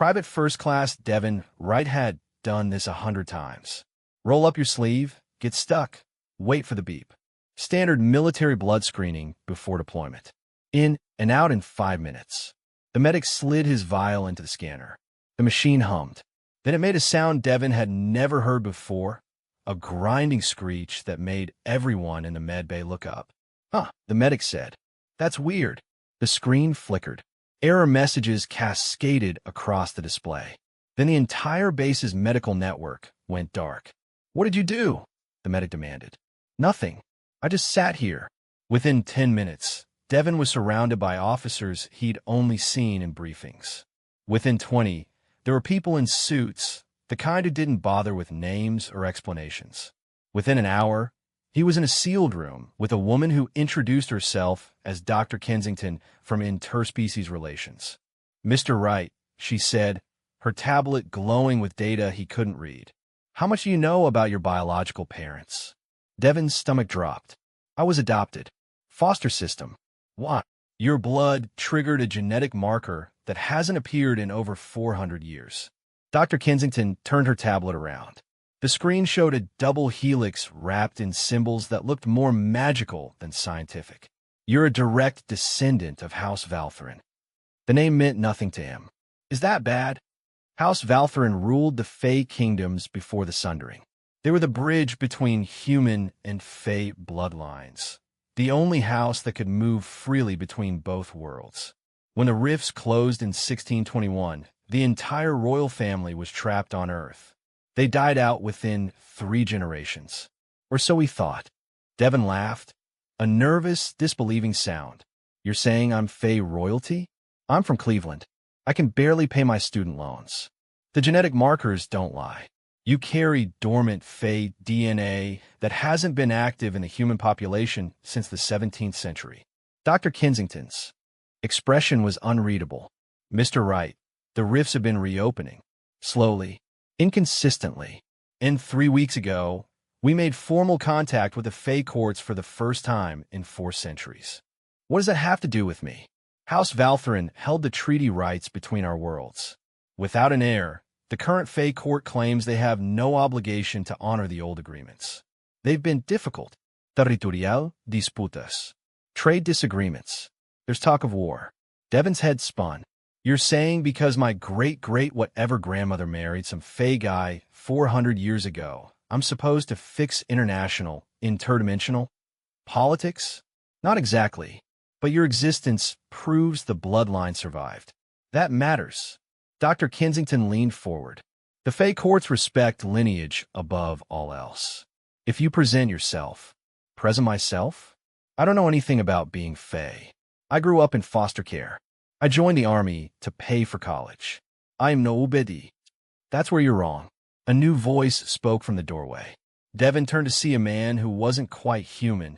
Private First Class Devin Wright had done this 100 times. Roll up your sleeve, get stuck, wait for the beep. Standard military blood screening before deployment. In and out in 5 minutes. The medic slid his vial into the scanner. The machine hummed. Then it made a sound Devin had never heard before, a grinding screech that made everyone in the med bay look up. Huh, the medic said. That's weird. The screen flickered. Error messages cascaded across the display. Then the entire base's medical network went dark. What did you do? The medic demanded. Nothing. I just sat here. Within 10 minutes, Devin was surrounded by officers he'd only seen in briefings. Within 20, there were people in suits, the kind who didn't bother with names or explanations. Within an hour, he was in a sealed room with a woman who introduced herself as Dr. Kensington from Interspecies Relations. Mr. Wright, she said, her tablet glowing with data he couldn't read. How much do you know about your biological parents? Devin's stomach dropped. I was adopted. Foster system. What? Your blood triggered a genetic marker that hasn't appeared in over 400 years. Dr. Kensington turned her tablet around. The screen showed a double helix wrapped in symbols that looked more magical than scientific. You're a direct descendant of House Valtherin. The name meant nothing to him. Is that bad? House Valtherin ruled the Fey kingdoms before the Sundering. They were the bridge between human and Fey bloodlines, the only house that could move freely between both worlds. When the rifts closed in 1621, the entire royal family was trapped on Earth. They died out within 3 generations. Or so he thought. Devin laughed, a nervous, disbelieving sound. You're saying I'm Fey royalty? I'm from Cleveland. I can barely pay my student loans. The genetic markers don't lie. You carry dormant Fey DNA that hasn't been active in the human population since the 17th century. Dr. Kensington's expression was unreadable. Mr. Wright, the rifts have been reopening. Slowly, inconsistently. And 3 weeks ago, we made formal contact with the Fey courts for the first time in 4 centuries. What does that have to do with me? House Valtherin held the treaty rights between our worlds. Without an heir, the current Fey court claims they have no obligation to honor the old agreements. They've been difficult. Territorial disputas. Trade disagreements. There's talk of war. Devin's head spun. You're saying because my great-great-whatever grandmother married some Fey guy 400 years ago, I'm supposed to fix international, interdimensional politics? Not exactly. But your existence proves the bloodline survived. That matters. Dr. Kensington leaned forward. The Fey courts respect lineage above all else. If you present yourself, present myself? I don't know anything about being Fey. I grew up in foster care. I joined the army to pay for college. I am no obedi. That's where you're wrong. A new voice spoke from the doorway. Devin turned to see a man who wasn't quite human.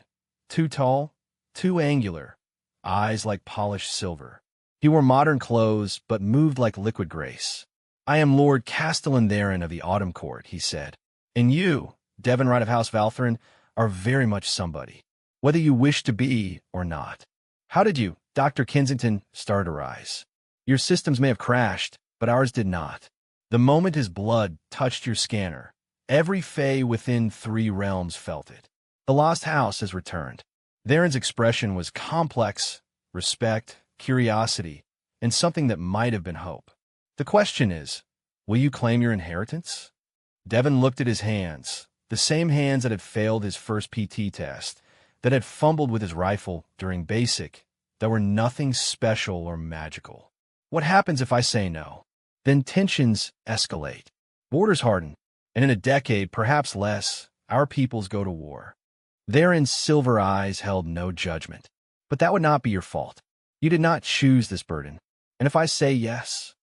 Too tall, too angular, eyes like polished silver. He wore modern clothes, but moved like liquid grace. I am Lord Castellan Theron of the Autumn Court, he said. And you, Devin Wright of House Valtherin, are very much somebody, whether you wish to be or not. How did you, Dr. Kensington, start to rise? Your systems may have crashed, but ours did not. The moment his blood touched your scanner, every Fey within 3 realms felt it. The lost house has returned. Theron's expression was complex, respect, curiosity, and something that might have been hope. The question is, will you claim your inheritance? Devin looked at his hands, the same hands that had failed his first PT test, that had fumbled with his rifle during basic, that were nothing special or magical. What happens if I say no? Then tensions escalate. Borders harden, and in a decade, perhaps less, our peoples go to war. Theron's silver eyes held no judgment. But that would not be your fault. You did not choose this burden. And if I say yes,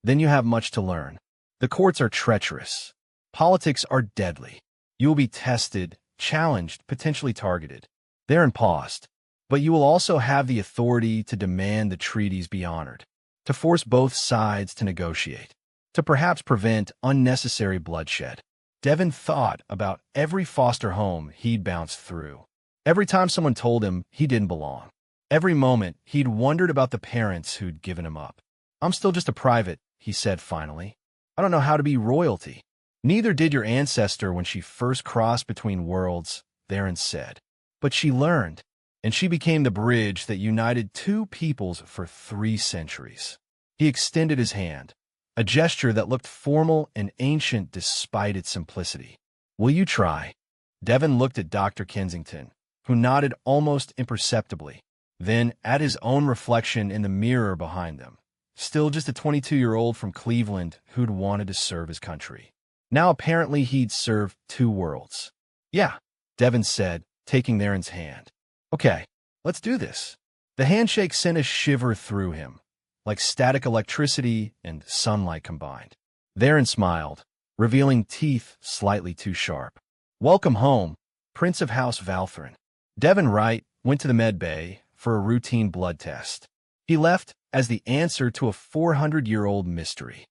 then you have much to learn. The courts are treacherous. Politics are deadly. You will be tested, challenged, potentially targeted. Theron paused. But you will also have the authority to demand the treaties be honored, to force both sides to negotiate, to perhaps prevent unnecessary bloodshed. Devin thought about every foster home he'd bounced through. Every time someone told him he didn't belong. Every moment he'd wondered about the parents who'd given him up. I'm still just a private, he said finally. "I don't know how to be royalty." "Neither did your ancestor when she first crossed between worlds," Theron said. "But she learned, and she became the bridge that united two peoples for 3 centuries." He extended his hand, a gesture that looked formal and ancient despite its simplicity. "Will you try?" Devon looked at Dr. Kensington, who nodded almost imperceptibly, then at his own reflection in the mirror behind them. Still just a 22-year-old from Cleveland who'd wanted to serve his country. Now apparently he'd served 2 worlds. "Yeah," Devon said, taking Theron's hand. "Okay, let's do this." The handshake sent a shiver through him, like static electricity and sunlight combined. Theron smiled, revealing teeth slightly too sharp. "Welcome home, Prince of House Valthrin." Devon Wright went to the med bay for a routine blood test. He left as the answer to a 400-year-old mystery.